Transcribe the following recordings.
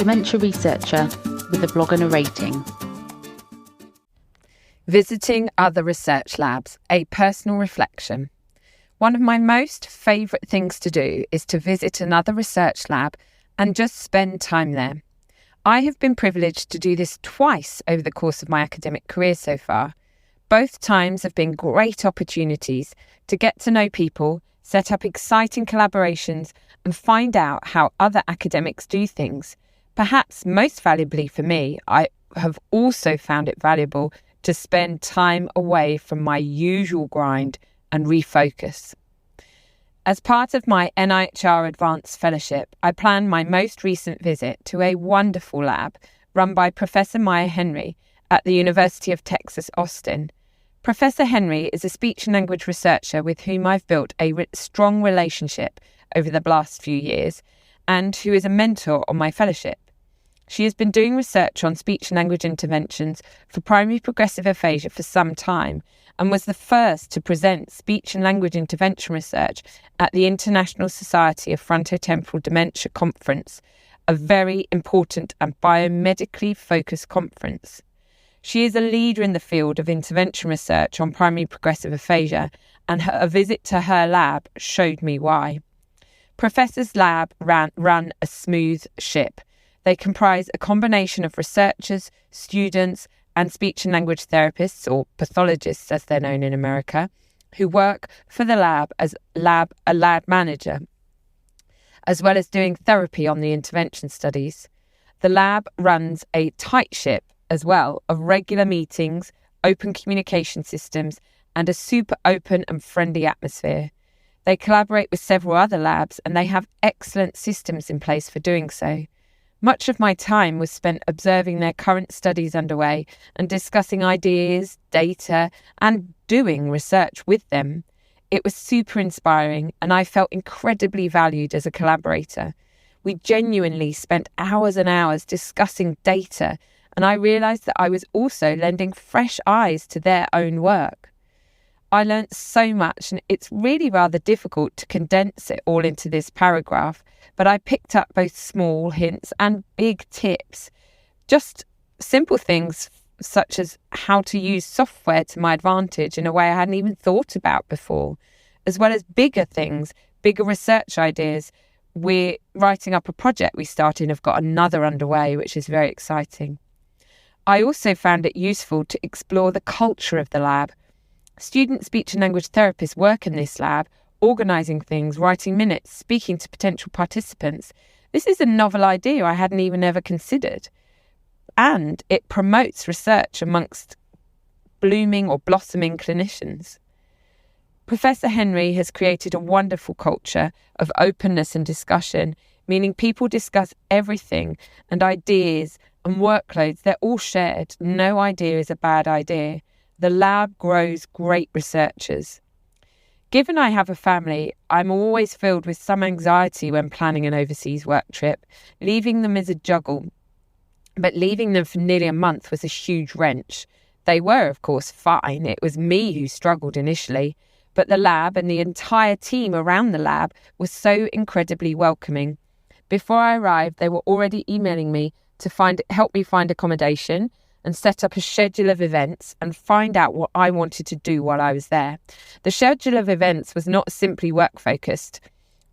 Dementia Researcher with a blog and a rating. Visiting other research labs, a personal reflection. One of my most favourite things to do is to visit another research lab and just spend time there. I have been privileged to do this twice over the course of my academic career so far. Both times have been great opportunities to get to know people, set up exciting collaborations, and find out how other academics do things. Perhaps most valuably for me, I have also found it valuable to spend time away from my usual grind and refocus. As part of my NIHR Advanced Fellowship, I planned my most recent visit to a wonderful lab run by Professor Maya Henry at the University of Texas, Austin. Professor Henry is a speech and language researcher with whom I've built a strong relationship over the last few years and who is a mentor on my fellowship. She has been doing research on speech and language interventions for primary progressive aphasia for some time and was the first to present speech and language intervention research at the International Society of Fronto-temporal Dementia Conference, a very important and biomedically focused conference. She is a leader in the field of intervention research on primary progressive aphasia, and a visit to her lab showed me why. Professor's lab run a smooth ship. They comprise a combination of researchers, students, and speech and language therapists, or pathologists as they're known in America, who work for the lab as a lab manager, as well as doing therapy on the intervention studies. The lab runs a tight ship as well of regular meetings, open communication systems, and a super open and friendly atmosphere. They collaborate with several other labs, and they have excellent systems in place for doing so. Much of my time was spent observing their current studies underway and discussing ideas, data, and doing research with them. It was super inspiring, and I felt incredibly valued as a collaborator. We genuinely spent hours and hours discussing data, and I realised that I was also lending fresh eyes to their own work. I learnt so much, and it's really rather difficult to condense it all into this paragraph, but I picked up both small hints and big tips. Just simple things such as how to use software to my advantage in a way I hadn't even thought about before, as well as bigger things, bigger research ideas. We're writing up a project we started and have got another underway, which is very exciting. I also found it useful to explore the culture of the lab. Student speech and language therapists work in this lab, organising things, writing minutes, speaking to potential participants. This is a novel idea I hadn't even ever considered. And it promotes research amongst blooming or blossoming clinicians. Professor Henry has created a wonderful culture of openness and discussion, meaning people discuss everything and ideas and workloads. They're all shared. No idea is a bad idea. The lab grows great researchers. Given I have a family, I'm always filled with some anxiety when planning an overseas work trip. Leaving them is a juggle, but leaving them for nearly a month was a huge wrench. They were, of course, fine. It was me who struggled initially, but the lab and the entire team around the lab was so incredibly welcoming. Before I arrived, they were already emailing me to help me find accommodation and set up a schedule of events and find out what I wanted to do while I was there. The schedule of events was not simply work-focused.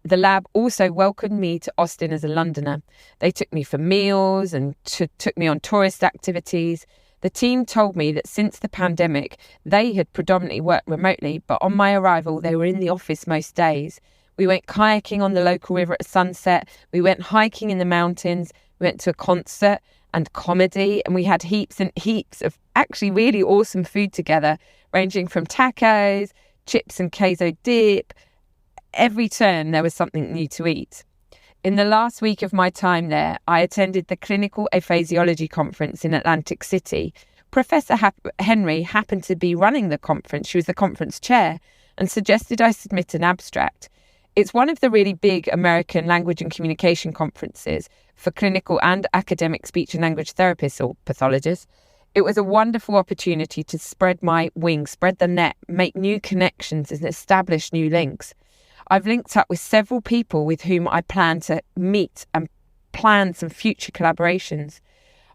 The lab also welcomed me to Austin as a Londoner. They took me for meals and took me on tourist activities. The team told me that since the pandemic, they had predominantly worked remotely, but on my arrival, they were in the office most days. We went kayaking on the local river at sunset. We went hiking in the mountains. We went to a concert and comedy, and we had heaps and heaps of actually really awesome food together, ranging from tacos, chips and queso dip. Every turn there was something new to eat. In the last week of my time there, I attended the Clinical Aphasiology Conference in Atlantic City. Professor Henry happened to be running the conference. She was the conference chair and suggested I submit an abstract. It's one of the really big American language and communication conferences for clinical and academic speech and language therapists or pathologists. It was a wonderful opportunity to spread my wings, spread the net, make new connections and establish new links. I've linked up with several people with whom I plan to meet and plan some future collaborations.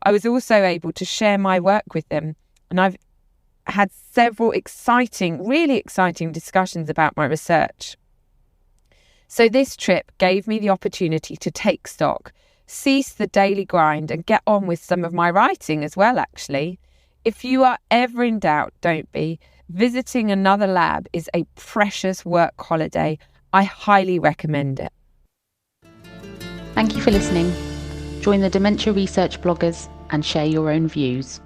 I was also able to share my work with them, and I've had several really exciting discussions about my research. So this trip gave me the opportunity to take stock, cease the daily grind, and get on with some of my writing as well, actually. If you are ever in doubt, don't be. Visiting another lab is a precious work holiday. I highly recommend it. Thank you for listening. Join the Dementia Research bloggers and share your own views.